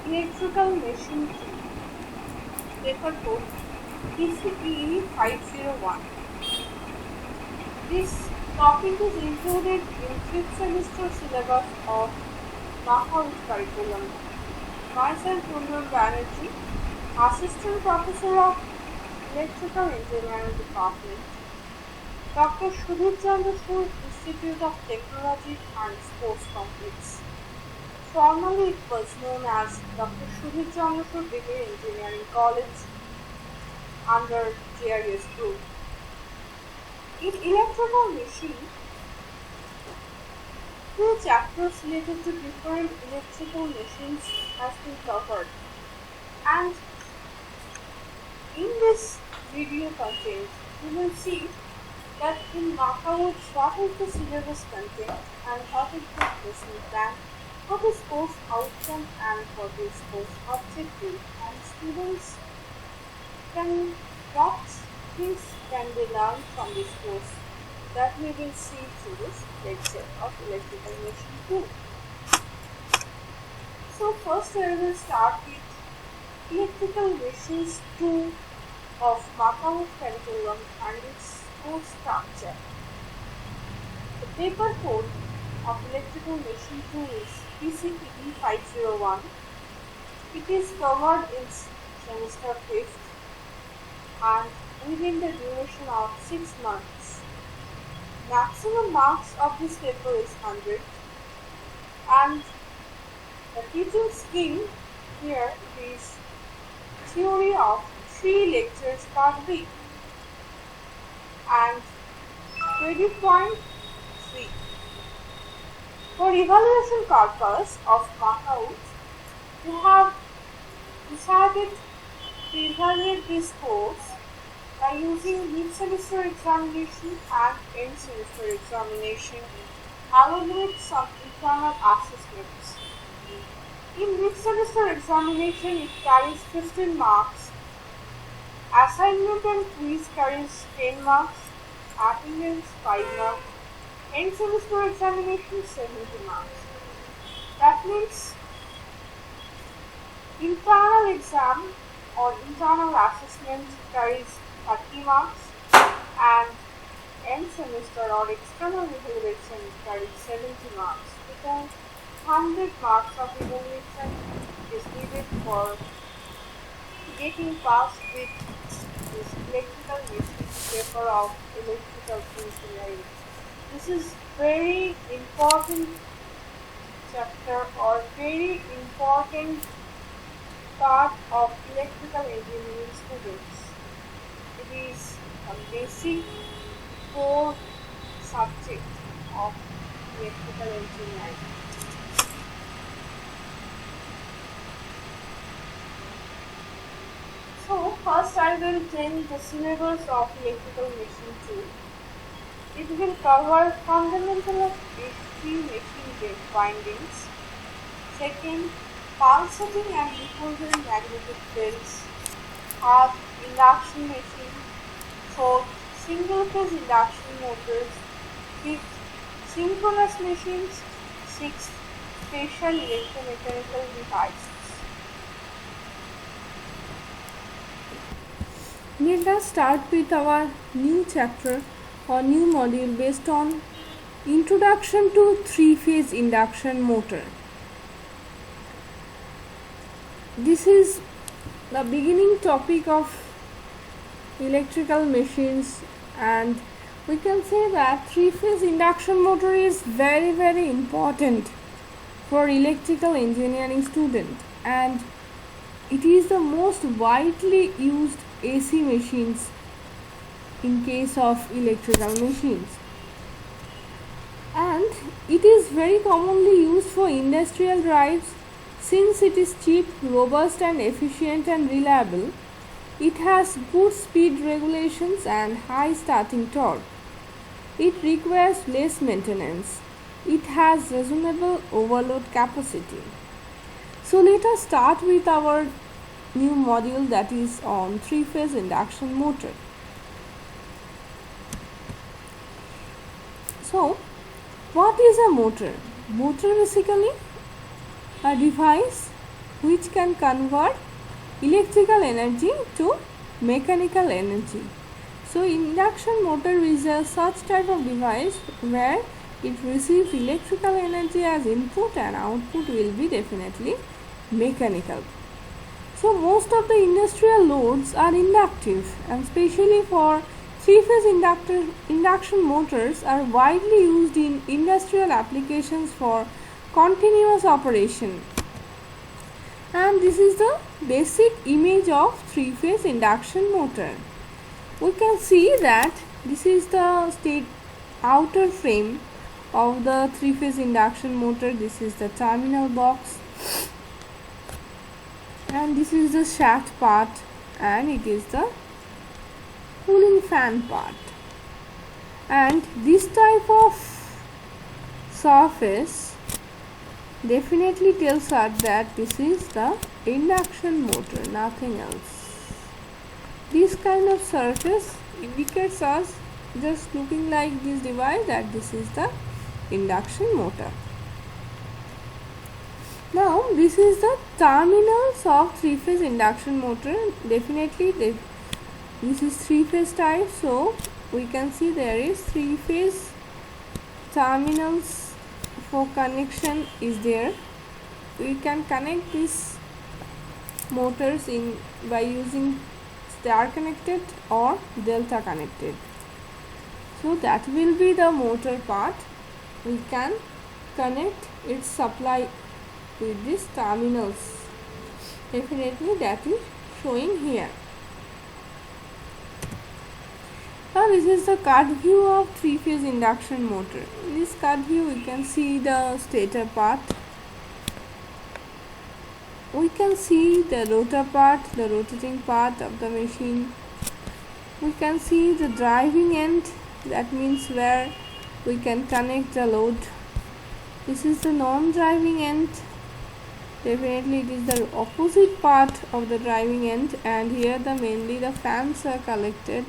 Electrical Machine 2, paper code PCPE 501. This topic is included in 5th semester syllabus of Mahaut curriculum. Myself, Punjul Banerjee, Assistant Professor of Electrical Engineering Department, Dr. Sudhir Chandra Sur Institute of Technology and Sports Complex. Formerly it was known as Dr. Sudhir Chandra Sur Degree Engineering College under GRS Group. In electrical machine, two chapters related to different electrical machines has been covered, and in this video content you will see that in Mahaut what is the syllabus content and what is the lesson plan, what is course outcome and what is course objective, and students can what things can be learned from this course that we will see through this lecture of electrical machine 2. So first I will start with electrical machines 2 of Mahaut curriculum and its course structure. The paper code of electrical machine 2 is PCPE 501. It is covered in semester 5th and within the duration of 6 months. Maximum marks of this paper is 100, and the teaching scheme here is theory of 3 lectures per week and credit point 3. For evaluation purpose of Mahaut, we have decided to evaluate this course by using mid-semester examination and end-semester examination along with some internal assessments. In mid-semester examination, it carries 15 marks, assignment and quiz carries 10 marks, attendance 5 marks, end-semester examination 70 marks. That means internal exam or internal assessment carries 30 marks and end semester or external evaluation carries 70 marks. Because 100 marks of evaluation is needed for getting passed with this electrical machine paper of electrical engineering. This is very important chapter or very important part of electrical engineering students. It is a basic core subject of electrical engineering. So first I will tell the syllabus of electrical machine 2. It will cover fundamental of AC machine windings. Second, pulsating and repulsing magnetic fields. Third, induction machine. Fourth, single phase induction motors. Fifth, synchronous machines. Sixth, special electromechanical devices. Let us start with our new chapter or new module based on Introduction to Three-Phase Induction Motor. This is the beginning topic of electrical machines, and we can say that three-phase induction motor is very important for electrical engineering student, and it is the most widely used AC machines in case of electrical machines, and it is very commonly used for industrial drives. Since it is cheap, robust and efficient and reliable, it has good speed regulations and high starting torque. It requires less maintenance. It has reasonable overload capacity. So let us start with our new module that is on three-phase induction motor. So, what is a motor? Motor basically a device which can convert electrical energy to mechanical energy. So induction motor is a such type of device where it receives electrical energy as input and output will be definitely mechanical. So most of the industrial loads are inductive, and especially for three-phase induction motors are widely used in industrial applications for continuous operation. And this is the basic image of three-phase induction motor. We can see that this is the outer frame of the three-phase induction motor. This is the terminal box, and this is the shaft part, and it is the cooling fan part. And this type of surface definitely tells us that this is the induction motor, nothing else. This kind of surface indicates us, just looking like this device, that this is the induction motor. Now this is the terminals of three-phase induction motor. Definitely this is three-phase type, so we can see there is three-phase terminals for connection is there. We can connect these motors by using star connected or delta connected. So that will be the motor part. We can connect its supply with these terminals. Definitely that is showing here. Now this is the cut view of three-phase induction motor. In this cut view we can see the stator part. We can see the rotor part, the rotating part of the machine. We can see the driving end, that means where we can connect the load. This is the non-driving end. Definitely it is the opposite part of the driving end, and here mainly the fans are collected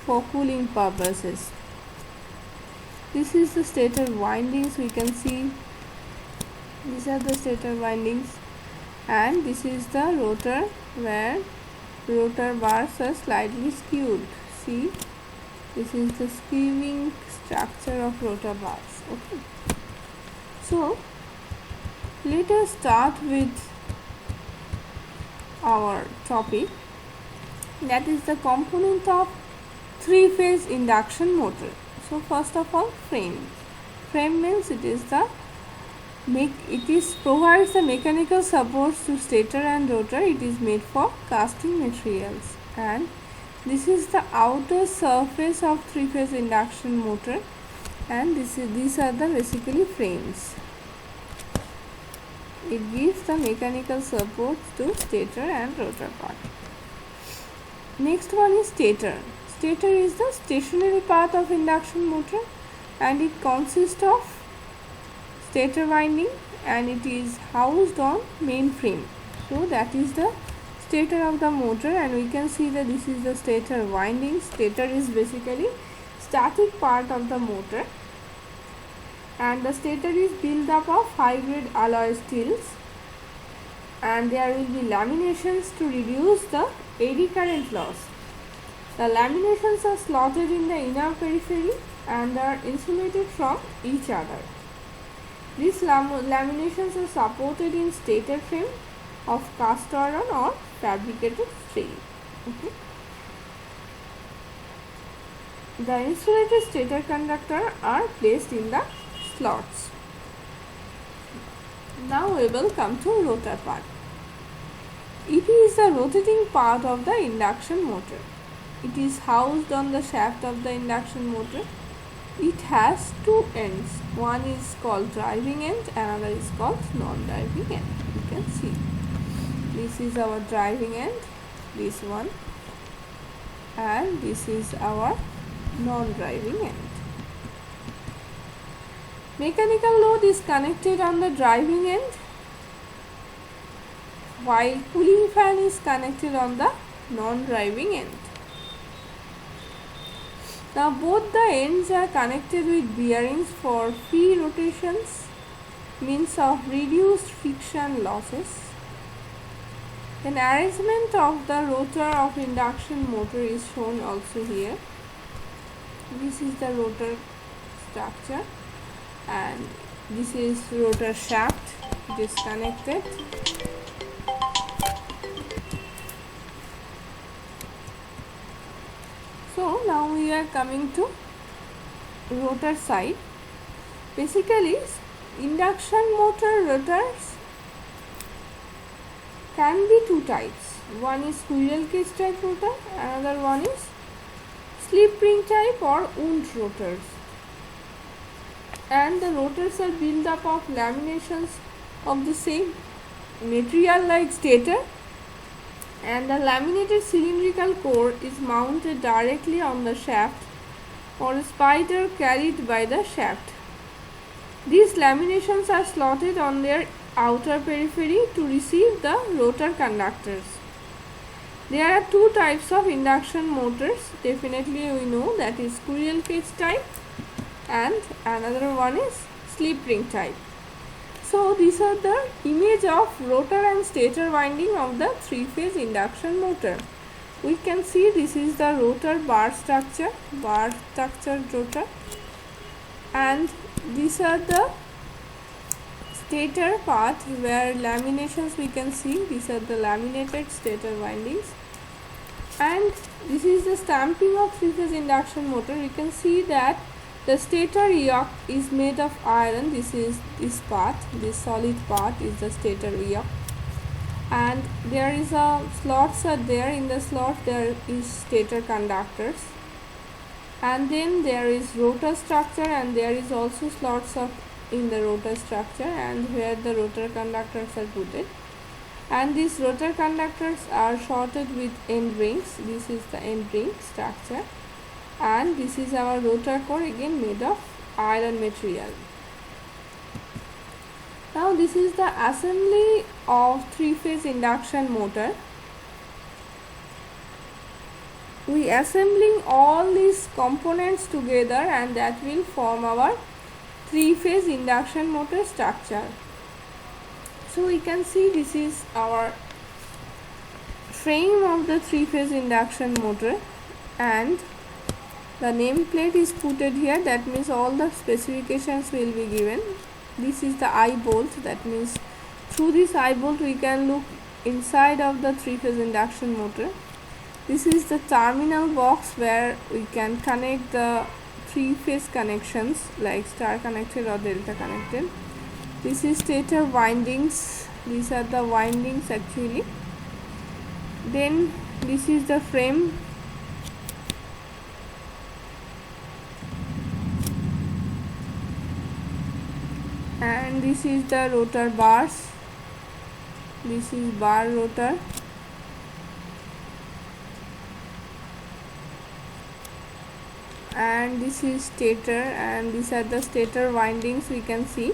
for cooling purposes. This is the stator windings. We can see these are the stator windings, and this is the rotor where rotor bars are slightly skewed. See, this is the skewing structure of rotor bars. Okay, so let us start with our topic, that is the component of three-phase induction motor. So first of all, frame. Frame means provides the mechanical supports to stator and rotor. It is made for casting materials, and this is the outer surface of three-phase induction motor, and these are the basically frames. It gives the mechanical support to stator and rotor part. Next one is stator. Stator is the stationary part of induction motor, and it consists of stator winding, and it is housed on main frame. So that is the stator of the motor, and we can see that this is the stator winding. Stator is basically static part of the motor, and the stator is built up of high-grade alloy steels, and there will be laminations to reduce the eddy current loss. The laminations are slotted in the inner periphery and are insulated from each other. These laminations are supported in stator frame of cast iron or fabricated steel. Okay. The insulated stator conductor are placed in the slots. Now we will come to rotor part. It is the rotating part of the induction motor. It is housed on the shaft of the induction motor. It has two ends. One is called driving end, another is called non-driving end. You can see this is our driving end, this one, and this is our non-driving end. Mechanical load is connected on the driving end, while cooling fan is connected on the non-driving end. Now both the ends are connected with bearings for free rotations, means of reduced friction losses. Then arrangement of the rotor of induction motor is shown also here. This is the rotor structure and this is rotor shaft. It is connected. So now we are coming to rotor side. Basically, induction motor rotors can be two types. One is squirrel cage type rotor, another one is slip ring type or wound rotors. And the rotors are built up of laminations of the same material like stator, and the laminated cylindrical core is mounted directly on the shaft or a spider carried by the shaft. These laminations are slotted on their outer periphery to receive the rotor conductors. There are two types of induction motors. Definitely we know, that is squirrel cage type and another one is slip ring type. So these are the image of rotor and stator winding of the three-phase induction motor. We can see this is the rotor bar structured rotor, and these are the stator part where laminations we can see. These are the laminated stator windings, and this is the stamping of three-phase induction motor. We can see that the stator yoke is made of iron. This is this part, this solid part is the stator yoke, and there is a slots are there. In the slot there is stator conductors, and then there is rotor structure, and there is also slots of in the rotor structure and where the rotor conductors are put. And these rotor conductors are shorted with end rings. This is the end ring structure, and this is our rotor core, again made of iron material. Now this is the assembly of three-phase induction motor. We assembling all these components together, and that will form our three-phase induction motor structure. So we can see this is our frame of the three-phase induction motor, and the nameplate is put here. That means all the specifications will be given. This is the eye bolt. That means through this eye bolt we can look inside of the three-phase induction motor. This is the terminal box where we can connect the three-phase connections like star connected or delta connected. This is stator windings. These are the windings actually. Then this is the frame. And this is the rotor bars. This is bar rotor. And this is stator, and these are the stator windings we can see.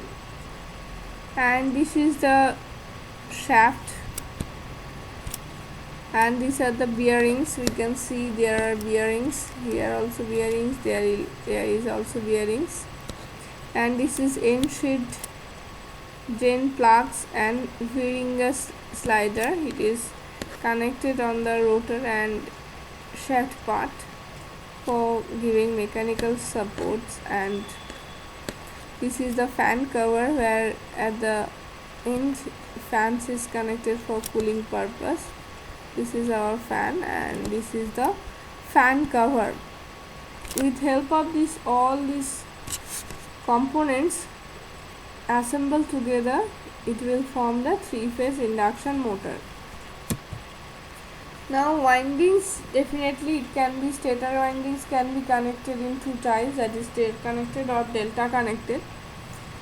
And this is the shaft, and these are the bearings. We can see there are bearings here, also bearings, there is also bearings. And this is end sheet, drain plugs and V-ring slider. It is connected on the rotor and shaft part for giving mechanical supports. And this is the fan cover where at the end fans is connected for cooling purpose. This is our fan, and this is the fan cover. With help of this all these components assembled together, it will form the three-phase induction motor. Now windings, definitely it can be stator windings can be connected in two types, that is state connected or delta connected.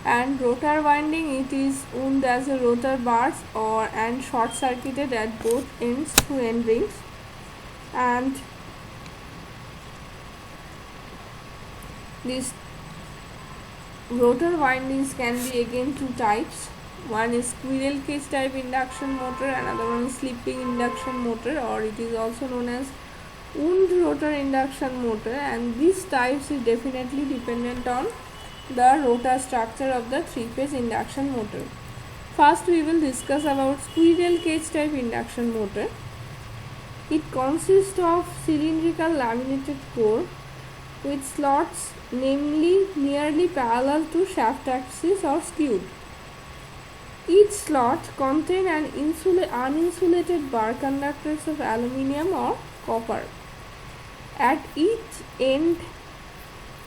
And rotor winding, it is wound as a rotor bars or and short circuited at both ends through end rings. And these rotor windings can be again two types. One is squirrel cage type induction motor, another one is slip ring induction motor, or it is also known as wound rotor induction motor. And these types is definitely dependent on the rotor structure of the three-phase induction motor. First we will discuss about squirrel cage type induction motor. It consists of cylindrical laminated core with slots namely nearly parallel to shaft axis or skewed. Each slot contains an uninsulated bar conductors of aluminium or copper. At each end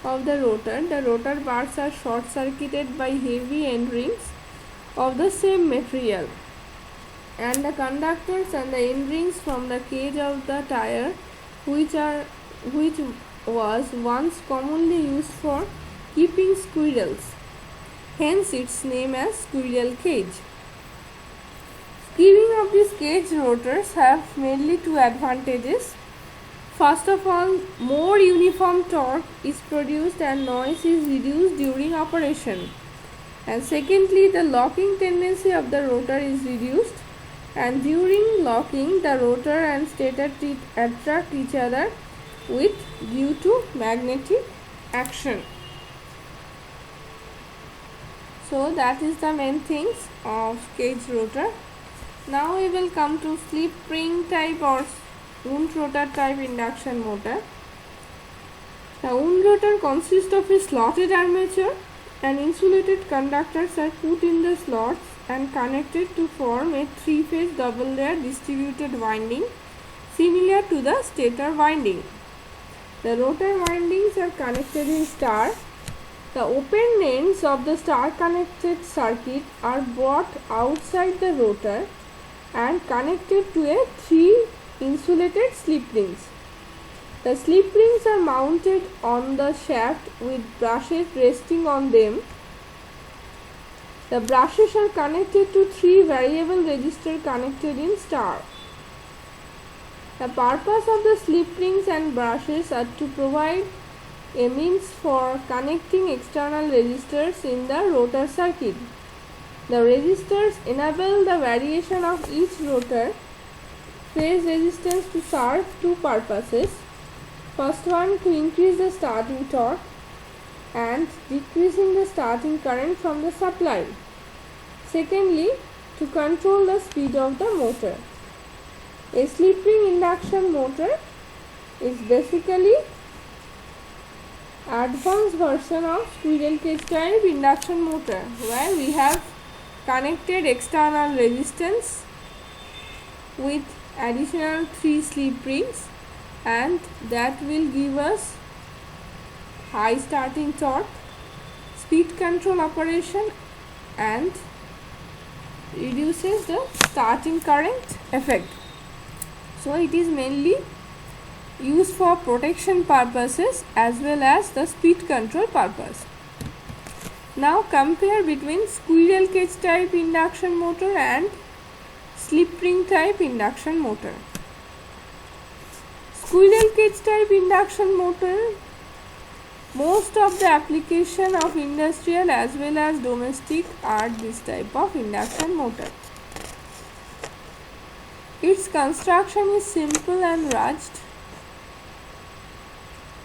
of the rotor bars are short circuited by heavy end rings of the same material, and the conductors and the end rings from the cage of the tire which was once commonly used for keeping squirrels, hence its name as squirrel cage. Skewing of these cage rotors have mainly two advantages. First of all, more uniform torque is produced and noise is reduced during operation. And secondly, the locking tendency of the rotor is reduced, and during locking the rotor and stator attract each other due to magnetic action. So that is the main things of cage rotor. Now we will come to slip ring type or wound rotor type induction motor. The wound rotor consists of a slotted armature, and insulated conductors are put in the slots and connected to form a three-phase double layer distributed winding similar to the stator winding. The rotor windings are connected in star. The open ends of the star connected circuit are brought outside the rotor and connected to a three insulated slip rings. The slip rings are mounted on the shaft with brushes resting on them. The brushes are connected to three variable resistors connected in star. The purpose of the slip rings and brushes are to provide a means for connecting external resistors in the rotor circuit. The resistors enable the variation of each rotor phase resistance to serve two purposes. First one, to increase the starting torque and decreasing the starting current from the supply. Secondly, to control the speed of the motor. A slip ring induction motor is basically advanced version of squirrel cage type induction motor, where we have connected external resistance with additional three slip rings, and that will give us high starting torque, speed control operation, and reduces the starting current effect. So it is mainly used for protection purposes as well as the speed control purpose. Now compare between squirrel cage type induction motor and slip ring type induction motor. Squirrel cage type induction motor, most of the application of industrial as well as domestic are this type of induction motor. Its construction is simple and rugged,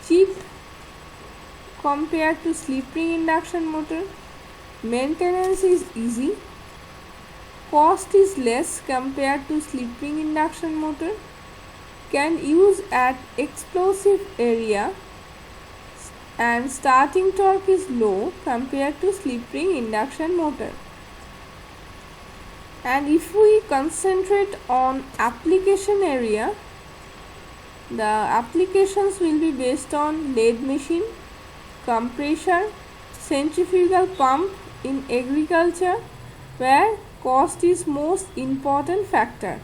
cheap compared to slip ring induction motor. Maintenance is easy. Cost is less compared to slip ring induction motor. Can use at explosive area, and starting torque is low compared to slip ring induction motor. And if we concentrate on application area, the applications will be based on lathe machine, compressor, centrifugal pump in agriculture, where cost is most important factor.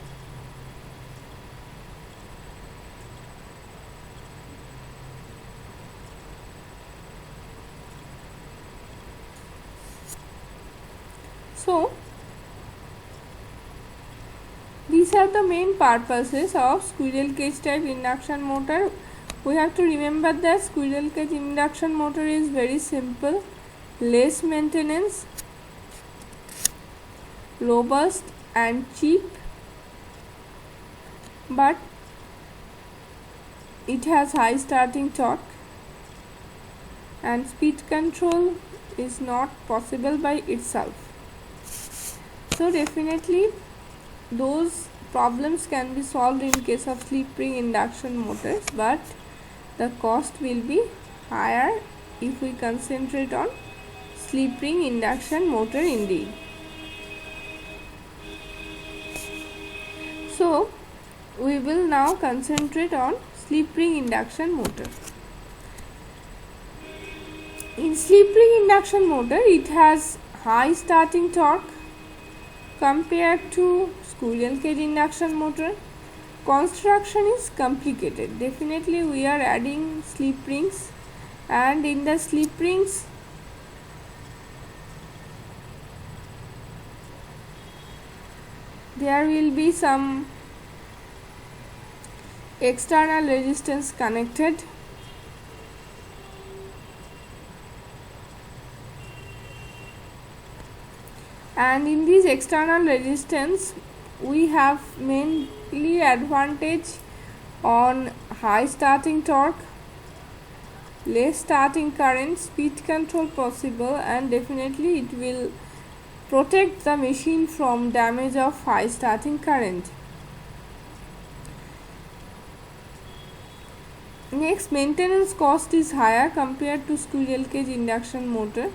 So these are the main purposes of squirrel cage type induction motor. We have to remember that squirrel cage induction motor is very simple, less maintenance, robust and cheap, but it has high starting torque, and speed control is not possible by itself. So definitely those problems can be solved in case of slip ring induction motors, but the cost will be higher if we concentrate on slip ring induction motor indeed. So we will now concentrate on slip ring induction motor. In slip ring induction motor, it has high starting torque compared to squirrel cage induction motor. Construction is complicated. Definitely we are adding slip rings, and in the slip rings there will be some external resistance connected, and in this external resistance we have mainly advantage on high starting torque, less starting current, speed control possible, and definitely it will protect the machine from damage of high starting current. Next, maintenance cost is higher compared to squirrel cage induction motor,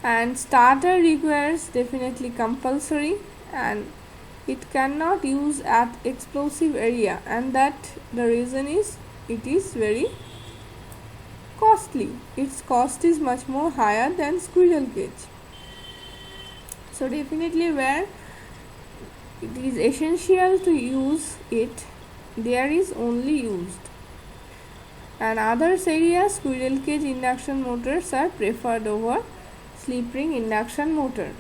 and starter requires definitely compulsory, and it cannot use at explosive area, and that the reason is it is very costly. Its cost is much more higher than squirrel cage. So definitely where it is essential to use it, there is only used, and others areas squirrel cage induction motors are preferred over slip ring induction motor.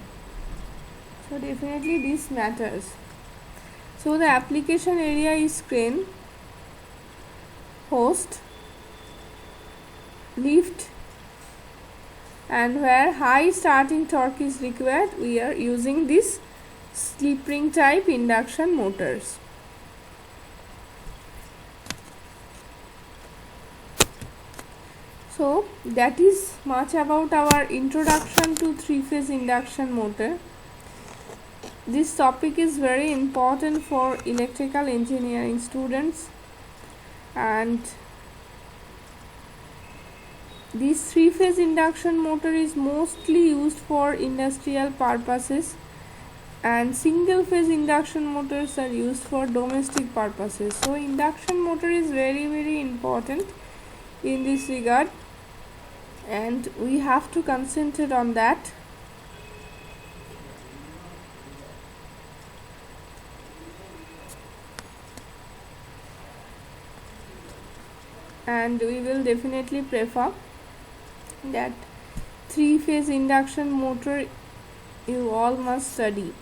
So definitely this matters. So the application area is crane, hoist, lift, and where high starting torque is required, we are using this slip ring type induction motors. So that is much about our introduction to three-phase induction motor. This topic is very important for electrical engineering students, and this three-phase induction motor is mostly used for industrial purposes, and single-phase induction motors are used for domestic purposes. So induction motor is very important in this regard, and we have to concentrate on that. And we will definitely prefer that three-phase induction motor you all must study.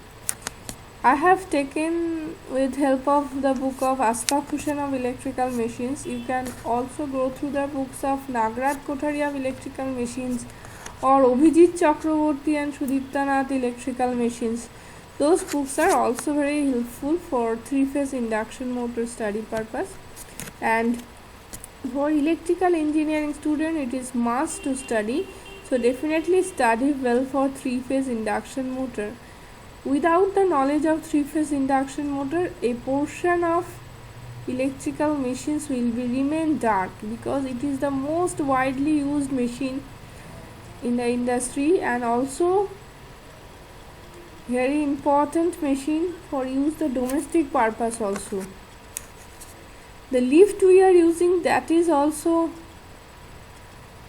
I have taken with help of the book of Ashfaq Hussain of electrical machines. You can also go through the books of Nagraj Kothari of electrical machines, or Abhijit Chakraborty and Sudipta Nath electrical machines. Those books are also very helpful for three-phase induction motor study purpose, and for electrical engineering student it is must to study. So definitely study well for three-phase induction motor. Without the knowledge of three-phase induction motor, a portion of electrical machines will remain dark, because it is the most widely used machine in the industry, and also very important machine for use the domestic purpose also. The lift we are using, that is also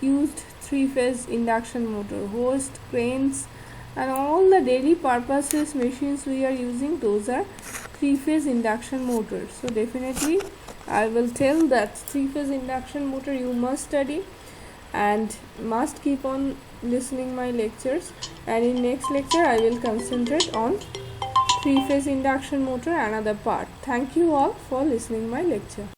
used three-phase induction motor. Hoist, cranes, and all the daily purposes machines we are using, those are three-phase induction motors. So definitely I will tell that three-phase induction motor you must study and must keep on listening my lectures, and in next lecture I will concentrate on three-phase induction motor, another part. Thank you all for listening my lecture.